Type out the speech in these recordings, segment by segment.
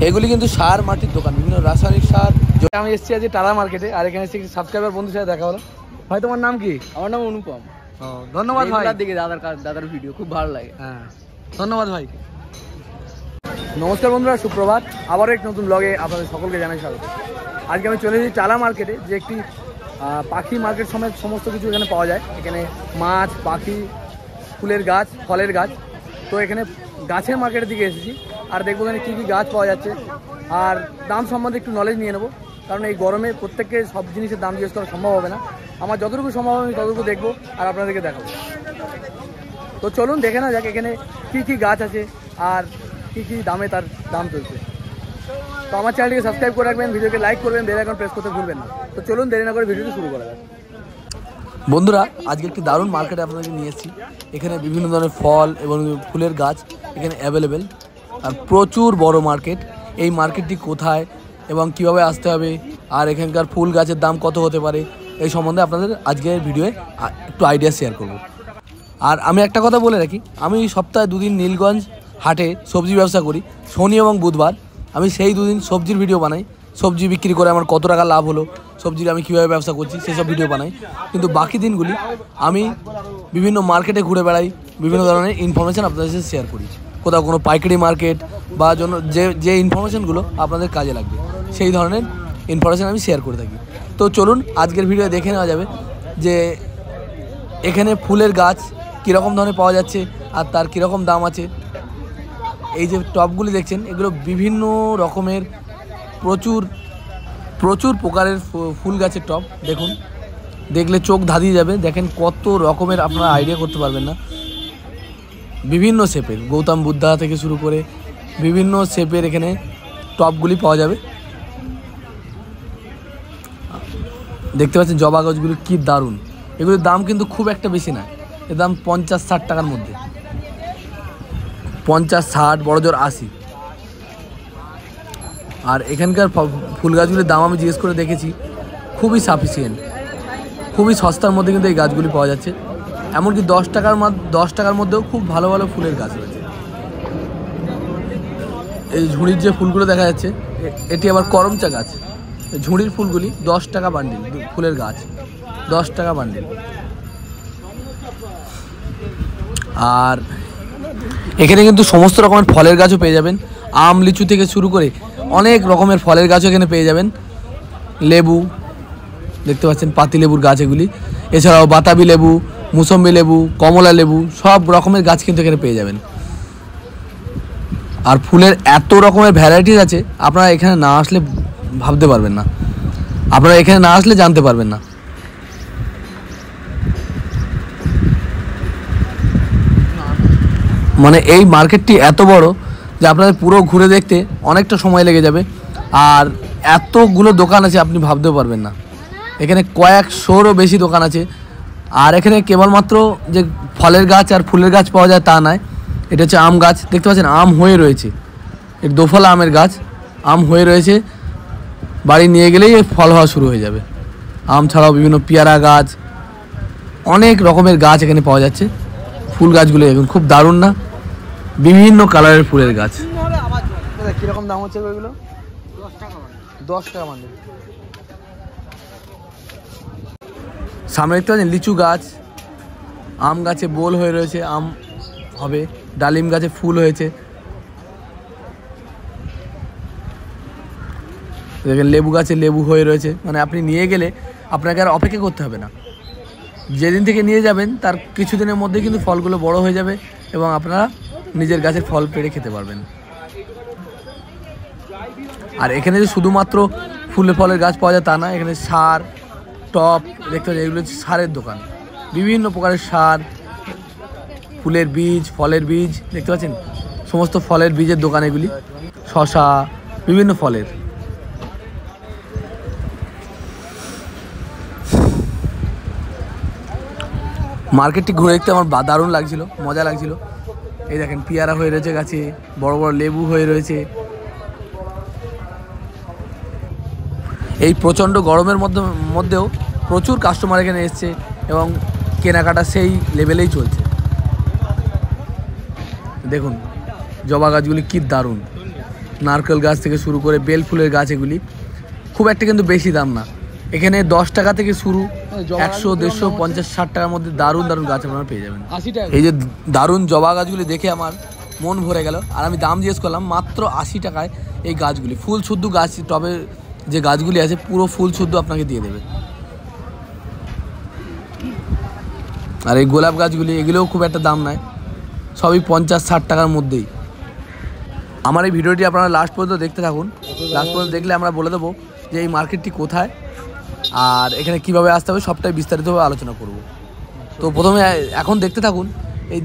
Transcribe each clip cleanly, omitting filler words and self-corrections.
এগুলি কিন্তু সার মাটির দোকান, বিভিন্ন রাসায়নিক সার। আমি এসেছি আজ টালা মার্কেটে, আর এখানে এসে সাবস্ক্রাইবার বন্ধুর সাথে দেখা হলো। ভাই তোমার নাম কি? আমার নাম অনুপম। ধন্যবাদ ভাই। দেখি দাদার ভিডিও খুব ভালো লাগে। হ্যাঁ, ধন্যবাদ ভাই। নমস্কার বন্ধুরা, সুপ্রভাত। আবারও এক নতুন ব্লগে আপনাদের সকলকে জানাই স্বাগত। আজকে আমি চলে এসেছি টালা মার্কেটে, যে একটি পাখি মার্কেট সমেত সমস্ত কিছু এখানে পাওয়া যায়। এখানে মাছ, পাখি, ফুলের গাছ, ফলের গাছ। তো এখানে গাছের মার্কেটের দিকে এসেছি, আর দেখবো এখানে কী কী গাছ পাওয়া যাচ্ছে, আর দাম সম্বন্ধে একটু নলেজ নিয়ে নেবো। কারণ এই গরমে প্রত্যেককে সব জিনিসের দাম জিজ্ঞেস করা সম্ভব হবে না। আমার যতটুকু সম্ভব আমি ততটুকু দেখবো আর আপনাদেরকে দেখাবো। তো চলুন দেখে না যাক এখানে কী কী গাছ আছে আর কী কী দামে তার দাম চলছে। তো আমার চ্যানেলটিকে সাবস্ক্রাইব করে রাখবেন, ভিডিওকে লাইক করবেন, বেল আইকন প্রেস করতে ভুলবেন না। তো চলুন দেরি না করে ভিডিওটি শুরু করা যাক। বন্ধুরা, আজকে একটি দারুণ মার্কেটে আপনাদেরকে নিয়ে এসেছি। এখানে বিভিন্ন ধরনের ফল এবং ফুলের গাছ এখানে অ্যাভেলেবেল, আর প্রচুর বড় মার্কেট। এই মার্কেটটি কোথায় এবং কীভাবে আসতে হবে, আর এখানকার ফুল গাছের দাম কত হতে পারে, এই সম্বন্ধে আপনাদের আজকের ভিডিওয়ে একটু আইডিয়া শেয়ার করব। আর আমি একটা কথা বলে রাখি, আমি সপ্তাহে 2 দিন নীলগঞ্জ হাটে সবজি ব্যবসা করি, শনি এবং বুধবার। আমি সেই 2 দিন সবজির ভিডিও বানাই, সবজি বিক্রি করে আমার কত টাকা লাভ হলো, সবজির আমি কীভাবে ব্যবসা করছি সেসব ভিডিও বানাই। কিন্তু বাকি দিনগুলি আমি বিভিন্ন মার্কেটে ঘুরে বেড়াই, বিভিন্ন ধরনের ইনফরমেশান আপনাদের সাথে শেয়ার করি। কোথাও কোনো পাইকারি মার্কেট বা জন্য যে ইনফরমেশানগুলো আপনাদের কাজে লাগবে, সেই ধরনের ইনফরমেশান আমি শেয়ার করে থাকি। তো চলুন আজকের ভিডিও দেখে নেওয়া যাবে যে এখানে ফুলের গাছ কীরকম ধরনের পাওয়া যাচ্ছে আর তার কীরকম দাম আছে। এই যে টবগুলি দেখছেন, এগুলো বিভিন্ন রকমের প্রচুর প্রকারের ফুল গাছের টব। দেখুন, দেখলে চোখ ধাঁধিয়ে যাবে। দেখেন কত রকমের, আপনারা আইডিয়া করতে পারবেন না। বিভিন্ন শেপের, গৌতম বুদ্ধা থেকে শুরু করে বিভিন্ন শেপের এখানে টবগুলি পাওয়া যাবে। দেখতে পাচ্ছেন জবা গাছগুলি কী দারুণ। এগুলির দাম কিন্তু খুব একটা বেশি না, এর দাম 50-60 টাকার মধ্যে, 50-60, বড় জোর 80। আর এখানকার ফুল গাছগুলির দাম আমি জিজ্ঞেস করে দেখেছি, খুবই সাফিসিয়েন্ট, খুবই সস্তার মধ্যে কিন্তু এই গাছগুলি পাওয়া যাচ্ছে। এমনকি 10 টাকার মধ্যেও খুব ভালো ভালো ফুলের গাছ রয়েছে। এই ঝুড়ির যে ফুলগুলো দেখা যাচ্ছে, এটি আবার করমচা গাছ। ঝুড়ির ফুলগুলি 10 টাকা বান্ডিল, ফুলের গাছ 10 টাকা বান্ডিল। আর এখানে কিন্তু সমস্ত রকমের ফলের গাছও পেয়ে যাবেন, আম, লিচু থেকে শুরু করে অনেক রকমের ফলের গাছও এখানে পেয়ে যাবেন। লেবু দেখতে পাচ্ছেন, পাতি লেবুর গাছ এগুলি। এছাড়াও বাতাবি লেবু, মুসম্বি লেবু, কমলা লেবু, সব রকমের গাছ কিন্তু এখানে পেয়ে যাবেন। আর ফুলের এত রকমের ভ্যারাইটিস আছে, আপনারা এখানে না আসলে ভাবতে পারবেন না, আপনারা এখানে না আসলে জানতে পারবেন না। মানে এই মার্কেটটি এত বড় যে আপনাদের পুরো ঘুরে দেখতে অনেকটা সময় লেগে যাবে। আর এতগুলো দোকান আছে, আপনি ভাবতেও পারবেন না। এখানে কয়েকশোরও বেশি দোকান আছে। আর এখানে কেবলমাত্র যে ফলের গাছ আর ফুলের গাছ পাওয়া যায় তা নয়, এটা হচ্ছে আম গাছ। দেখতে পাচ্ছেন আম হয়ে রয়েছে, এর দোফলা আমের গাছ, আম হয়ে রয়েছে। বাড়ি নিয়ে গেলেই ফল হওয়া শুরু হয়ে যাবে। আম ছাড়াও বিভিন্ন পেয়ারা গাছ, অনেক রকমের গাছ এখানে পাওয়া যাচ্ছে। ফুল গাছগুলো এখন খুব দারুণ না, বিভিন্ন কালারের ফুলের গাছ। কীরকম দাম হচ্ছে ওইগুলো? 10 টাকা বান্ডিল। সামনে দেখতে পাচ্ছেন লিচু গাছ, আম গাছে বোল হয়ে রয়েছে, আম হবে। ডালিম গাছে ফুল হয়েছে। দেখেন লেবু গাছে লেবু হয়ে রয়েছে। মানে আপনি নিয়ে গেলে আপনাকে আর অপেক্ষা করতে হবে না, যেদিন থেকে নিয়ে যাবেন তার কিছুদিনের মধ্যে কিন্তু ফলগুলো বড় হয়ে যাবে এবং আপনারা নিজের গাছের ফল পেড়ে খেতে পারবেন। আর এখানে যে শুধুমাত্র ফুলের ফলের গাছ পাওয়া যায় তা না, এখানে সার, টপ দেখতে পাচ্ছেন, এগুলো হচ্ছে সারের দোকান। বিভিন্ন প্রকারের সার, ফুলের বীজ, ফলের বীজ দেখতে পাচ্ছেন, সমস্ত ফলের বীজের দোকান এগুলি। শশা, বিভিন্ন ফলের। মার্কেটটি ঘুরে দেখতে আমার দারুণ লাগছিল, মজা লাগছিল। এই দেখেন পেয়ারা হয়ে রয়েছে গাছে, বড় বড় লেবু হয়ে রয়েছে। এই প্রচণ্ড গরমের মধ্যেও প্রচুর কাস্টমার এখানে এসছে এবং কেনাকাটা সেই লেভেলেই চলছে। দেখুন জবা গাছগুলি কি দারুণ, নারকেল গাছ থেকে শুরু করে বেল ফুলের গাছ, এগুলি খুব একটা কিন্তু বেশি দাম না। এখানে 10 টাকা থেকে শুরু, 100, 150, 50, 60 টাকার মধ্যে দারুণ দারুণ গাছ আপনারা পেয়ে যাবেন। এই যে দারুণ জবা গাছগুলি দেখে আমার মন ভরে গেল। আর আমি দাম জিজ্ঞেস করলাম, মাত্র 80 টাকায় এই গাছগুলি, ফুল শুদ্ধ গাছ, টবে যে গাছগুলি আছে পুরো ফুল শুদ্ধ আপনাকে দিয়ে দেবে। আর এই গোলাপ গাছগুলি, এগুলোও খুব একটা দাম নয়, সবই 50-60 টাকার মধ্যেই। আমার এই ভিডিওটি আপনারা লাস্ট পর্যন্ত দেখতে থাকুন। লাস্ট পর্যন্ত দেখলে আমরা বলে দেবো যে এই মার্কেটটি কোথায় আর এখানে কিভাবে আসতে হবে, সবটাই বিস্তারিতভাবে আলোচনা করব। তো প্রথমে এখন দেখতে থাকুন এই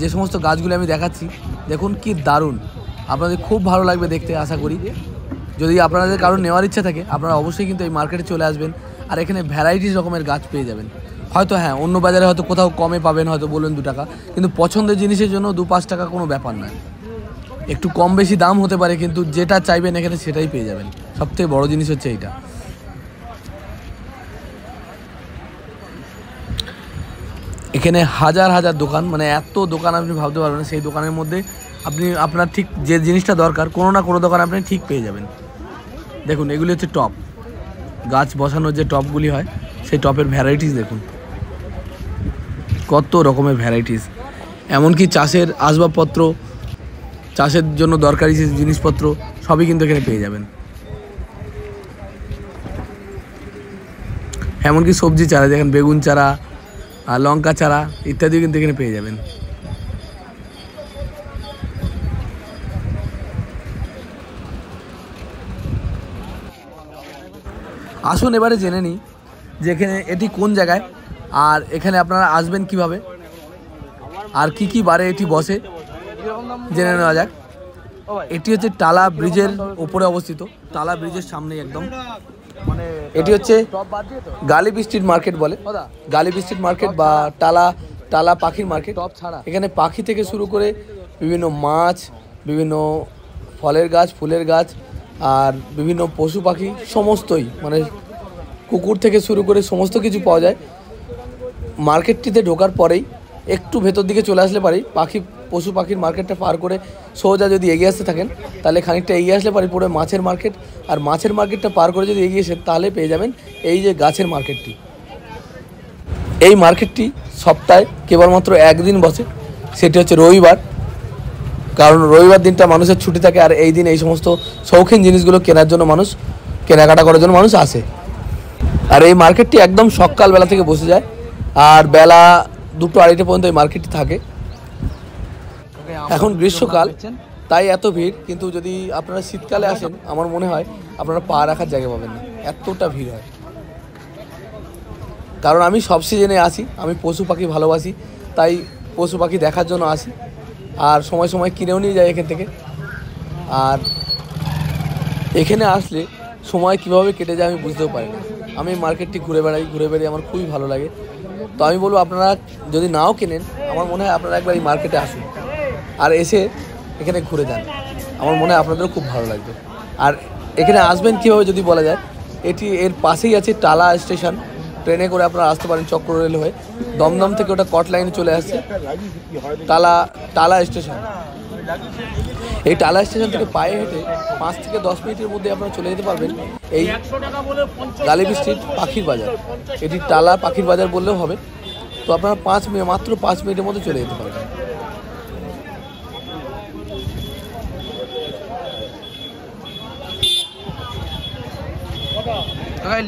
যে সমস্ত গাছগুলি আমি দেখাচ্ছি, দেখুন কি দারুণ, আপনাদের খুব ভালো লাগবে দেখতে আশা করি। যদি আপনাদের কারোর নেওয়ার ইচ্ছা থাকে আপনারা অবশ্যই কিন্তু এই মার্কেটে চলে আসবেন। আর এখানে ভ্যারাইটিস রকমের গাছ পেয়ে যাবেন। হয়তো হ্যাঁ, অন্য বাজারে হয়তো কোথাও কমে পাবেন, হয়তো বলবেন 2 টাকা, কিন্তু পছন্দের জিনিসের জন্য 2-5 টাকা কোনো ব্যাপার নয়। একটু কম বেশি দাম হতে পারে, কিন্তু যেটা চাইবেন এখানে সেটাই পেয়ে যাবেন। সবথেকে বড় জিনিস হচ্ছে এইটা। এখানে হাজার হাজার দোকান, মানে এত দোকান আপনি ভাবতে পারবেন। সেই দোকানের মধ্যে আপনার ঠিক যে জিনিসটা দরকার কোনো না কোনো দোকান আপনি ঠিক পেয়ে যাবেন। দেখুন এগুলি হচ্ছে টপ, গাছ বসানোর যে টপগুলি হয় সেই টপের ভ্যারাইটিস দেখুন, কত রকমের ভ্যারাইটিস। এমনকি চাষের আসবাবপত্র, চাষের জন্য দরকারি যে জিনিসপত্র সবই কিন্তু এখানে পেয়ে যাবেন। এমনকি সবজি চারা, দেখেন বেগুন চারা আর লঙ্কা চারা ইত্যাদিও কিন্তু এখানে পেয়ে যাবেন। আসুন এবারে জেনে নিই যে এখানে এটি কোন জায়গায় আর এখানে আপনারা আসবেন কিভাবে আর কি কি বারে এটি বসে, জেনে নেওয়া যাক। এটি হচ্ছে টালা ব্রিজের উপরে অবস্থিত, টালা ব্রিজের সামনেই একদম। এটি হচ্ছে গালিব স্ট্রিট মার্কেট বলে, গালিব স্ট্রিট মার্কেট বা টালা পাখির মার্কেট। এখানে পাখি থেকে শুরু করে বিভিন্ন মাছ, বিভিন্ন ফলের গাছ, ফুলের গাছ আর বিভিন্ন পশু পাখি সমস্তই, মানে কুকুর থেকে শুরু করে সমস্ত কিছু পাওয়া যায়। মার্কেটটিতে ঢোকার পরেই একটু ভেতর দিকে চলে আসলে পারি, পশু পাখির মার্কেটটা পার করে সোজা যদি এগিয়ে আসতে থাকেন তাহলে খানিকটা এগিয়ে আসলে পারি পুরো মাছের মার্কেট। আর মাছের মার্কেটটা পার করে যদি এগিয়ে আসেন তাহলে পেয়ে যাবেন এই যে গাছের মার্কেটটি। এই মার্কেটটি সপ্তাহে কেবলমাত্র একদিন বসে, সেটি হচ্ছে রবিবার। কারণ রবিবার দিনটা মানুষের ছুটি থাকে আর এই দিন এই সমস্ত শৌখিন জিনিসগুলো কেনার জন্য কেনাকাটা করার জন্য মানুষ আসে। আর এই মার্কেটটি একদম সকালবেলা থেকে বসে যায় আর বেলা 2-2:30 পর্যন্ত এই মার্কেটটি থাকে। এখন গ্রীষ্মকাল তাই এত ভিড়, কিন্তু যদি আপনারা শীতকালে আসেন আমার মনে হয় আপনারা পা রাখার জায়গা পাবেন না, এতটা ভিড় হয়। কারণ আমি সব সিজনে আসি, আমি পশু পাখি ভালোবাসি, তাই পশু পাখি দেখার জন্য আসি আর সময় সময় কিনেও নিয়ে যাই এখান থেকে। আর এখানে আসলে সময় কীভাবে কেটে যায় আমি বুঝতেও পারি না। আমি মার্কেটটি ঘুরে বেড়াই আমার খুবই ভালো লাগে। তো আমি বলবো আপনারা যদি নাও কেনেন আমার মনে হয় আপনারা একবার এই মার্কেটে আসুন আর এসে এখানে ঘুরে যান, আমার মনে হয় আপনাদেরও খুব ভালো লাগবে। আর এখানে আসবেন কীভাবে যদি বলা যায়, এর পাশেই আছে টালা স্টেশন, ট্রেনে করে আপনারা আসতে পারেন চক্র রেল হয়ে। দমদম থেকে ওটা কট লাইনে চলে আসছে টালা স্টেশন। এই টালা স্টেশন থেকে পায়ে হেঁটে 5 থেকে 10 মিনিটের মধ্যে আপনারা চলে যেতে পারবেন এই গালিব স্ট্রিট পাখির বাজার। এটি টালা পাখির বাজার বললেও হবে। তো আপনারা মাত্র 5 মিনিটের মধ্যে চলে যেতে পারবেন।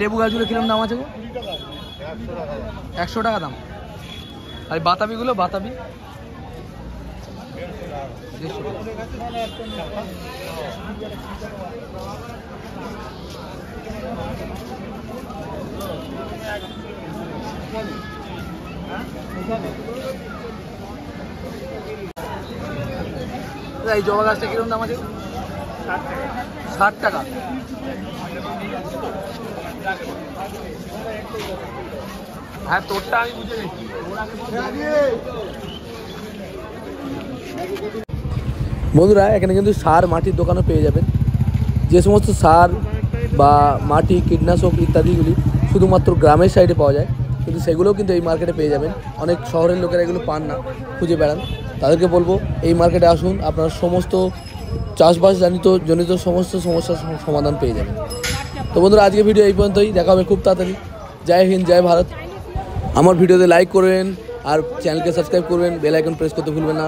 লেবু গাছগুলো কিরকম দাম আছে গো? 100 টাকা দাম। আর বাতাবিগুলো, বাতাবি 150। এই জবা গাছটা কিরকম দাম আছে? 60 টাকা। হ্যাঁ তোরটা আমি বুঝে গেছি। বন্ধুরা এখানে কিন্তু সার মাটির দোকানও পেয়ে যাবেন। যে সমস্ত সার বা মাটি, কীটনাশক ইত্যাদিগুলি শুধুমাত্র গ্রামের সাইডে পাওয়া যায়, কিন্তু সেগুলোও কিন্তু এই মার্কেটে পেয়ে যাবেন। অনেক শহরের লোকেরা এগুলো পান না, খুঁজে বেড়ান। তাদেরকে বলবো এই মার্কেটে আসুন, আপনারা সমস্ত চাষবাস জনিত সমস্ত সমস্যার সমাধান পেয়ে যাবেন। তো বন্ধুরা, আজকে ভিডিও এই পর্যন্তই, দেখা হবে খুব তাড়াতাড়ি। জয় হিন্দ, জয় ভারত। আমার ভিডিওতে লাইক করবেন আর চ্যানেলকে সাবস্ক্রাইব করবেন, বেল আইকন প্রেস করতে ভুলবেন না।